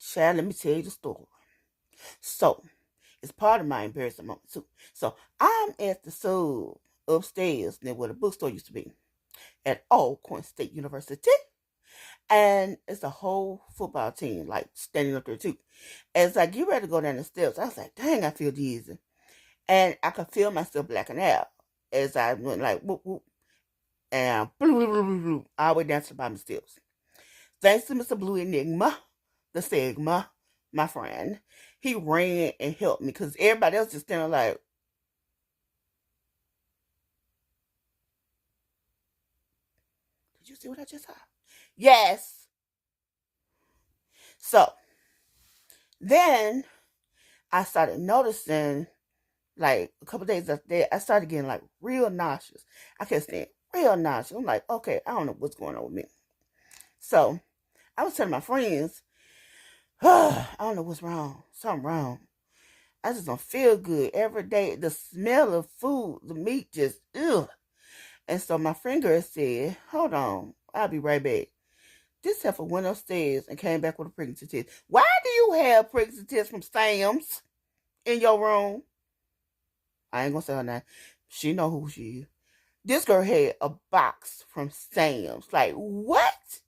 Child, let me tell you the story. So, it's part of my embarrassing moment too. So, I'm at the sub upstairs near where the bookstore used to be at Alcorn State University. And it's a whole football team, like, standing up there too. As I get ready to go down the steps, I was like, dang, I feel dizzy. And I could feel myself blacking out as I went like, whoop, whoop, and blue, blue, blue, blue, blue, all the way down to the bottom of the steps. Thanks to Mr. Blue Enigma, the Sigma, my friend, he ran and helped me because everybody else just standing like, did you see what I just saw? Yes. So then I started noticing, like a couple days after that, I started getting like real nauseous. I kept saying real nauseous. I'm like, okay, I don't know what's going on with me. So I was telling my friends, I don't know what's wrong. Something wrong. I just don't feel good every day. The smell of food, the meat just, ugh. And so my friend girl said, hold on, I'll be right back. This heifer went upstairs and came back with a pregnancy test. Why do you have pregnancy tests from Sam's in your room? I ain't gonna say her name. She know who she is. This girl had a box from Sam's. Like, what?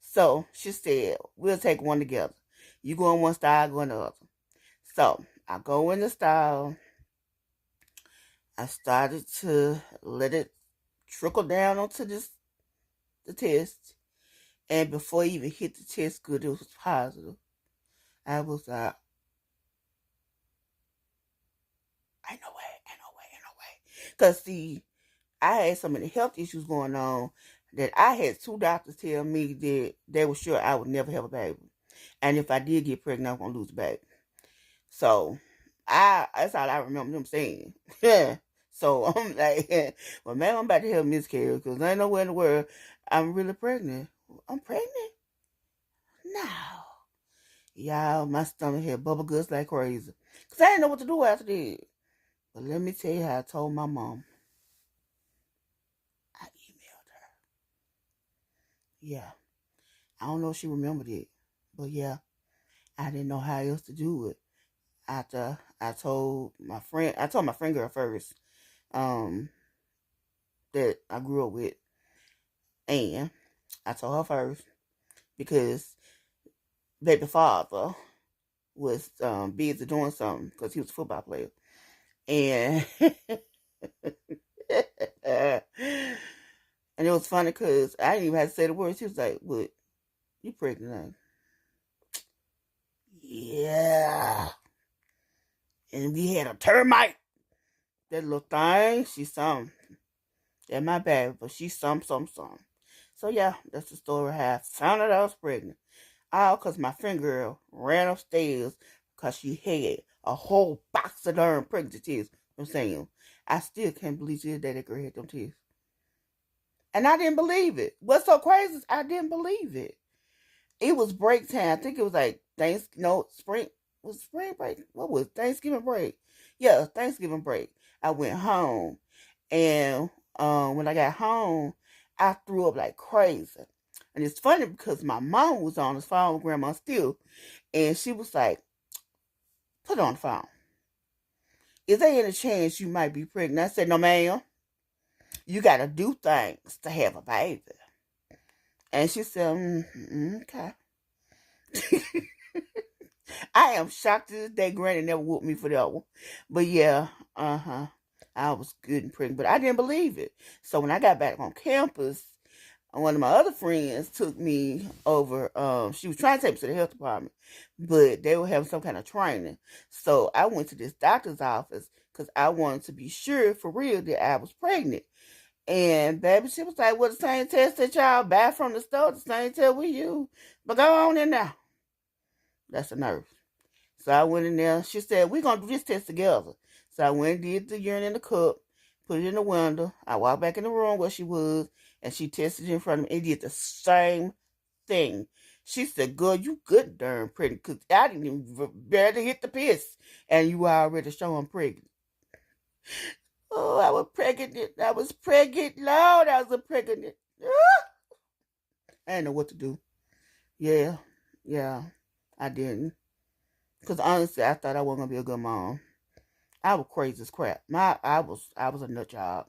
So she said, we'll take one together. You go in one style, I go in the other. So I go in the style. I started to let it trickle down onto the test. And before I even hit the test good, it was positive. I was like, ain't no way. Because, see, I had so many health issues going on that I had 2 doctors tell me that they were sure I would never have a baby. And if I did get pregnant, I was going to lose a baby. So, that's all I remember them saying. So, I'm like, well, man, I'm about to have miscarriage because there ain't nowhere in the world I'm really pregnant. I'm pregnant? No. Y'all, my stomach had bubble guts like crazy. Because I didn't know what to do after that. But let me tell you how I told my mom. I emailed her. Yeah. I don't know if she remembered it. But yeah, I didn't know how else to do it. After I told my friend girl first, that I grew up with. And I told her first because baby father was busy doing something because he was a football player. And and it was funny because I didn't even have to say the words. He was like, "What? You pregnant?" Yeah. And we had a termite. That little thing, she some. That my baby, but she some. So yeah, that's the story how I found out I was pregnant. All because my friend girl ran upstairs because she had a whole box of darn pregnancy tests. I'm saying, I still can't believe that girl had them tests. And I didn't believe it. What's so crazy is I didn't believe it. It was break time. I think it was like spring. Was spring break? What was Thanksgiving break? Yeah, Thanksgiving break. I went home. And when I got home, I threw up like crazy. And it's funny because my mom was on the phone with Grandma still. And she was like, put it on the phone. Is there any chance you might be pregnant? I said, no, ma'am. You got to do things to have a baby. And she said, okay. I am shocked to this day Granny never whooped me for that one. But yeah, I was good and pregnant. But I didn't believe it. So when I got back on campus, one of my other friends took me over. She was trying to take me to the health department, but they were having some kind of training. So I went to this doctor's office because I wanted to be sure for real that I was pregnant. And baby, she was like, well, the same test that y'all buy from the store, the same test we use. But go on in there. That's a nurse. So I went in there. She said, we're going to do this test together. So I went and did the urine in the cup, put it in the window. I walked back in the room where she was, and she tested it in front of me and did the same thing. She said, girl, you good darn pregnant, because I didn't even barely hit the piss, and you were already showing pregnant. Oh, I was pregnant. Lord, I was pregnant. I didn't know what to do. Yeah. I didn't. Because honestly, I thought I wasn't gonna be a good mom. I was crazy as crap. I was a nut job.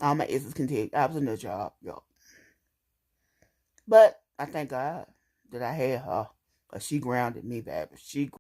All my exes can tell you, I was a nut job, yo. But I thank God that I had her. Cause she grounded me, baby. She